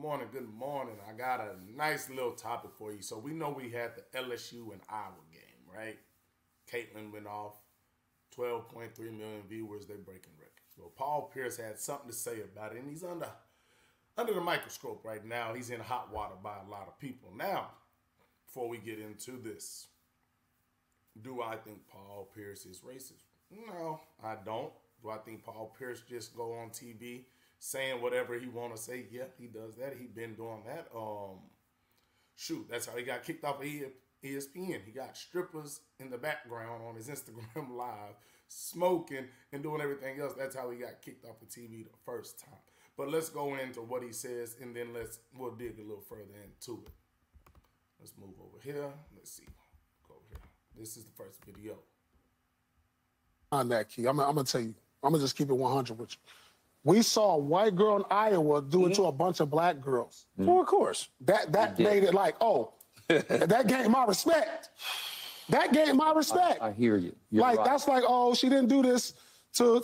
morning, good morning. I got a nice little topic for you. So we know we had the LSU and Iowa game, right? Caitlin went off, 12.3 million viewers, they breaking records. Well, Paul Pierce had something to say about it, and he's under the microscope right now. He's in hot water by a lot of people. Now, before we get into this, do I think Paul Pierce is racist? No, I don't. Do I think Paul Pierce just go on TV saying whatever he want to say? Yeah, he does that. He been doing that. Shoot, that's how he got kicked off of ESPN. He got strippers in the background on his Instagram live, smoking and doing everything else. That's how he got kicked off of TV the first time. But let's go into what he says, and then we'll dig a little further into it. Let's move over here. Let's see. Go over here. This is the first video. On that, Key, I'm gonna tell you. I'm gonna just keep it 100 with you. We saw a white girl in Iowa do it to a bunch of black girls. Well, of course. That made it like, oh, that gained my respect. That gained my respect. I hear you. You're like right. that's like, oh, she didn't do this to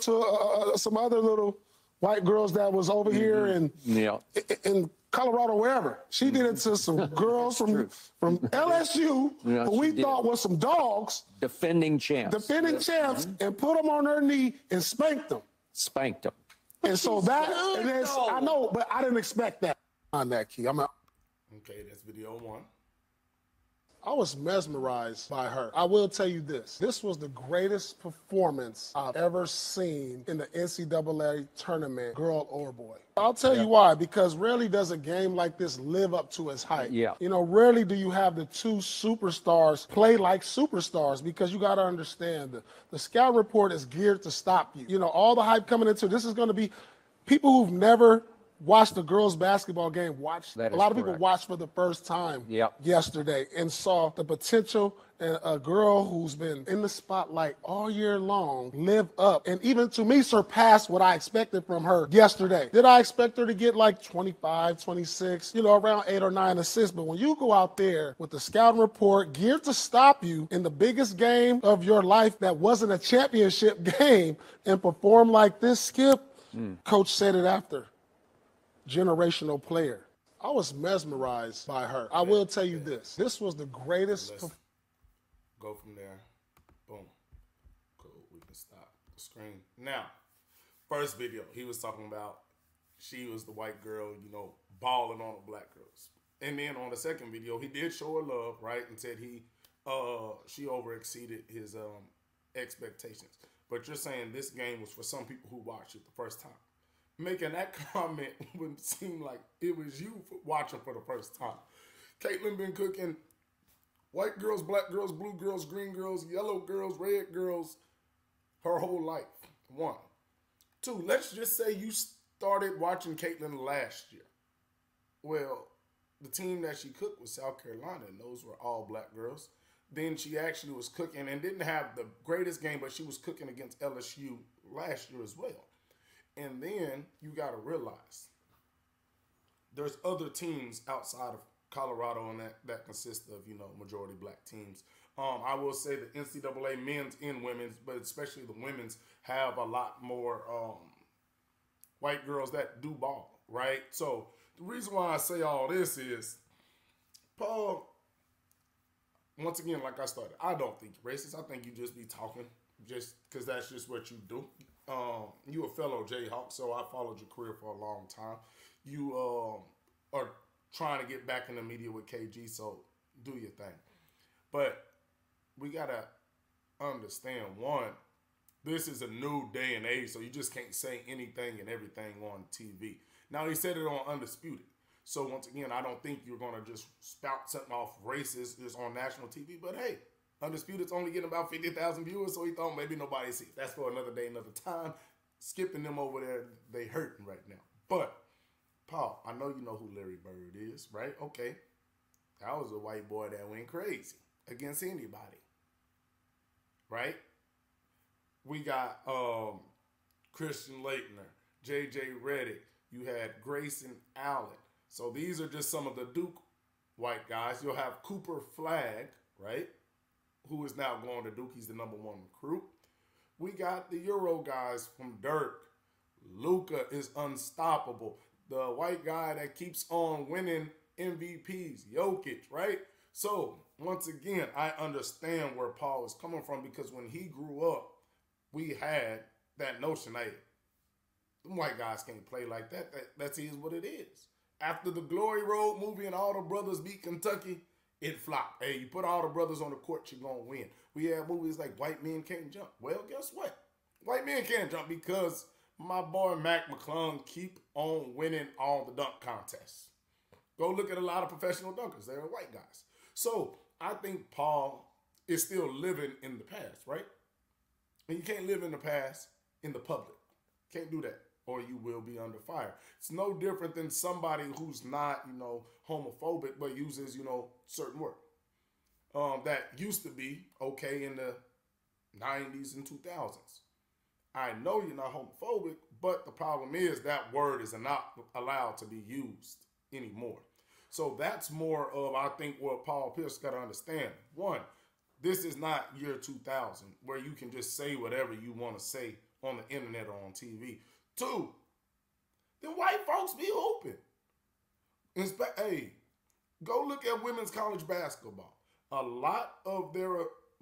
some other little white girls that was over here in Colorado, wherever. She did it to some girls from LSU who we thought was some dogs. Defending champs. And put them on their knee and spanked them. Spanked them. And so I know, but I didn't expect that on that, Key. Okay, that's video one. I was mesmerized by her. I will tell you this. This was the greatest performance I've ever seen in the NCAA tournament, girl or boy. I'll tell you why, because rarely does a game like this live up to its hype. Yeah. You know, rarely do you have the two superstars play like superstars, because you got to understand the scout report is geared to stop you. You know, all the hype coming into this is going to be people who've never watched the girls' basketball game. A lot of people watched for the first time yesterday and saw the potential in a girl who's been in the spotlight all year long live up and even to me surpass what I expected from her yesterday. Did I expect her to get like 25, 26, around 8 or 9 assists? But when you go out there with the scouting report geared to stop you in the biggest game of your life that wasn't a championship game and perform like this, Skip, Coach said it after. Generational player. I was mesmerized by her. I will tell you this. This was the greatest. Let's go from there. Boom. Cool. We can stop the screen. Now, first video, he was talking about she was the white girl, balling on the black girls. And then on the second video, he did show her love, right? And said she overexceeded his expectations. But you're saying this game was for some people who watched it the first time. Making that comment would seem like it was you watching for the first time. Caitlin been cooking white girls, black girls, blue girls, green girls, yellow girls, red girls her whole life. 1. 2, let's just say you started watching Caitlin last year. Well, the team that she cooked was South Carolina, and those were all black girls. Then she actually was cooking and didn't have the greatest game, but she was cooking against LSU last year as well. And then you got to realize there's other teams outside of Colorado and that consist of, majority black teams. I will say the NCAA men's and women's, but especially the women's, have a lot more white girls that do ball, right? So the reason why I say all this is, Paul, once again, like I started, I don't think you're racist. I think you just be talking just because that's just what you do. You a fellow Jayhawk, so I followed your career for a long time. You are trying to get back in the media with KG, so do your thing. But we got to understand, one, this is a new day and age, so you just can't say anything and everything on TV. Now, he said it on Undisputed. So, once again, I don't think you're going to just spout something off racist just on national TV, but hey, Undisputed's only getting about 50,000 viewers, so he thought maybe nobody sees. That's for another day, another time. Skipping them over there, they hurting right now. But, Paul, I know you know who Larry Bird is, right? Okay. That was a white boy that went crazy against anybody. Right? We got Christian Laettner, J.J. Redick. You had Grayson Allen. So these are just some of the Duke white guys. You'll have Cooper Flagg, right? Who is now going to Duke. He's the #1 recruit. We got the Euro guys from Dirk. Luka is unstoppable. the white guy that keeps on winning MVPs, Jokic, right? So once again, I understand where Paul is coming from because when he grew up, we had that notion, hey, them white guys can't play like that. That is what it is. After the Glory Road movie and all the brothers beat Kentucky, it flopped. Hey, you put all the brothers on the court, you're going to win. We had movies like White Men Can't Jump. Well, guess what? White men can't jump because my boy Mac McClung keep on winning all the dunk contests. Go look at a lot of professional dunkers. They're white guys. So I think Paul is still living in the past, right? And you can't live in the past in the public. Can't do that, or you will be under fire. It's no different than somebody who's not, homophobic, but uses, certain words that used to be okay in the 90s and 2000s. I know you're not homophobic, but the problem is that word is not allowed to be used anymore. So that's more of, I think, what Paul Pierce got to understand. One, this is not year 2000 where you can just say whatever you want to say on the internet or on TV. Two, then white folks be hooping. Hey, go look at women's college basketball. A lot of their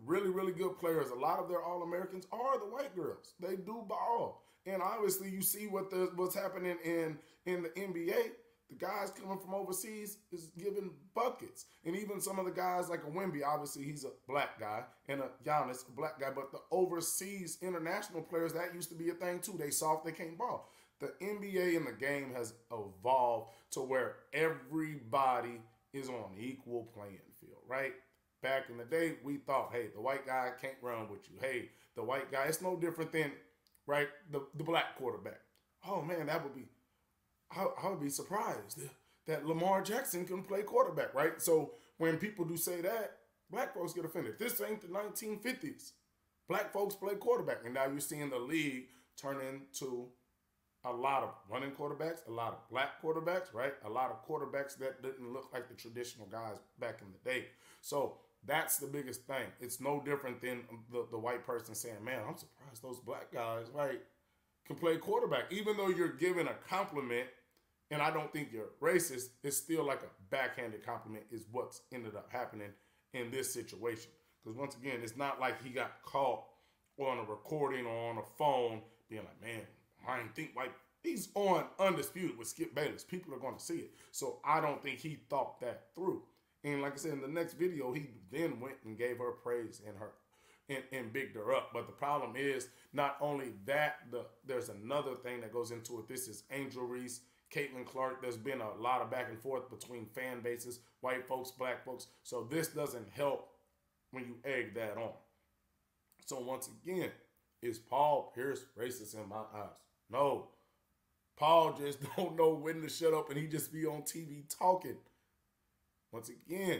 really, really good players, a lot of their All-Americans are the white girls. They do ball. And obviously you see what's happening in the NBA. The guys coming from overseas is giving buckets. And even some of the guys like a Wemby, obviously he's a black guy, and a Giannis, a black guy. But the overseas international players, that used to be a thing too. They soft, they can't ball. The NBA and the game has evolved to where everybody is on equal playing field, right? Back in the day, we thought, hey, the white guy can't run with you. Hey, the white guy, it's no different than, right, the black quarterback. Oh, man, I would be surprised that Lamar Jackson can play quarterback, right? So when people do say that, black folks get offended. This ain't the 1950s. Black folks play quarterback, and now you're seeing the league turn into a lot of running quarterbacks, a lot of black quarterbacks, right? A lot of quarterbacks that didn't look like the traditional guys back in the day. So that's the biggest thing. It's no different than the white person saying, man, I'm surprised those black guys, right, can play quarterback. Even though you're giving a compliment, and I don't think you're racist, it's still like a backhanded compliment is what's ended up happening in this situation. Because once again, it's not like he got caught on a recording or on a phone being like, man, I ain't think white. He's on Undisputed with Skip Bayless. People are going to see it. So I don't think he thought that through. And like I said, in the next video, he then went and gave her praise and bigged her up. But the problem is not only that, there's another thing that goes into it. This is Angel Reese, Caitlin Clark. There's been a lot of back and forth between fan bases, white folks, black folks. So this doesn't help when you egg that on. So once again, is Paul Pierce racist in my eyes? No. Paul just don't know when to shut up and he just be on TV talking. Once again,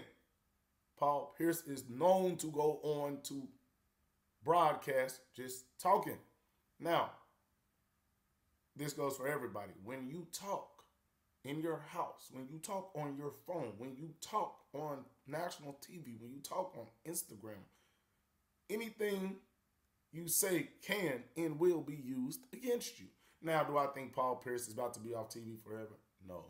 Paul Pierce is known to go on to broadcast just talking. Now, this goes for everybody. When you talk in your house, when you talk on your phone, when you talk on national TV, when you talk on Instagram, anything you say can and will be used against you. Now, do I think Paul Pierce is about to be off TV forever? No.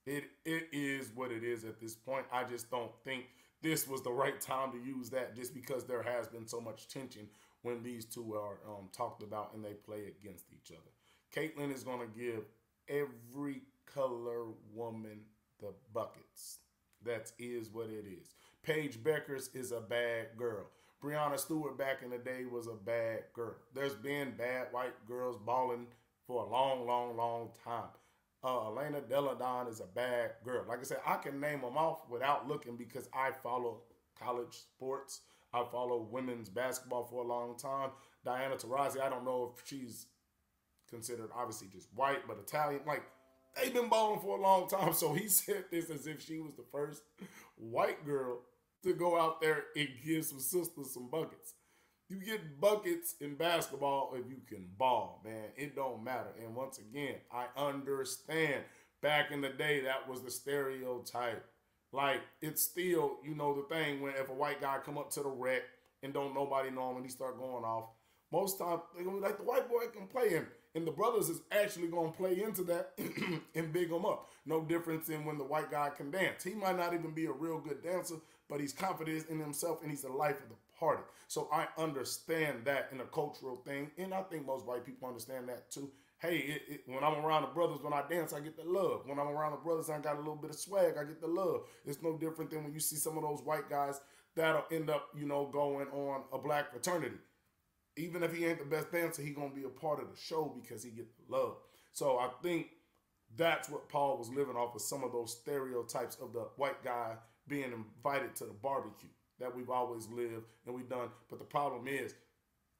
It is what it is at this point. I just don't think this was the right time to use that just because there has been so much tension when these two are talked about and they play against each other. Caitlin is going to give every color woman the buckets. That is what it is. Paige Beckers is a bad girl. Breonna Stewart back in the day was a bad girl. There's been bad white girls balling for a long, long, long time. Elena Delle Donne is a bad girl. Like I said, I can name them off without looking because I follow college sports. I follow women's basketball for a long time. Diana Taurasi, I don't know if she's considered obviously just white, but Italian. Like, they've been balling for a long time. So he said this as if she was the first white girl to go out there and give some sisters some buckets. You get buckets in basketball if you can ball, man. It don't matter. And once again, I understand back in the day that was the stereotype. Like, it's still, the thing when if a white guy come up to the rec and don't nobody know him and he start going off, most times they're going to be like, the white boy can play him. And the brothers is actually going to play into that and big them up. No difference in when the white guy can dance. He might not even be a real good dancer, but he's confident in himself and he's the life of the party. So I understand that in a cultural thing. And I think most white people understand that too. Hey, when I'm around the brothers, when I dance, I get the love. When I'm around the brothers, I got a little bit of swag, I get the love. It's no different than when you see some of those white guys that'll end up, going on a black fraternity. Even if he ain't the best dancer, he going to be a part of the show because he get the love. So I think that's what Paul was living off of, some of those stereotypes of the white guy being invited to the barbecue that we've always lived and we've done. But the problem is,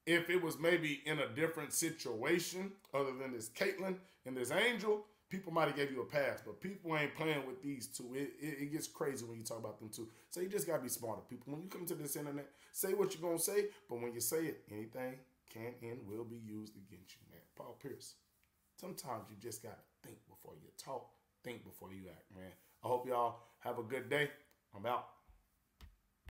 if it was maybe in a different situation other than this Caitlyn and this Angel, people might have gave you a pass. But people ain't playing with these two. It gets crazy when you talk about them two. So you just got to be smarter, people. When you come to this internet, say what you're going to say. But when you say it, anything can and will be used against you, man. Paul Pierce. Sometimes you just got to think before you talk. Think before you act, man. I hope y'all have a good day. I'm out.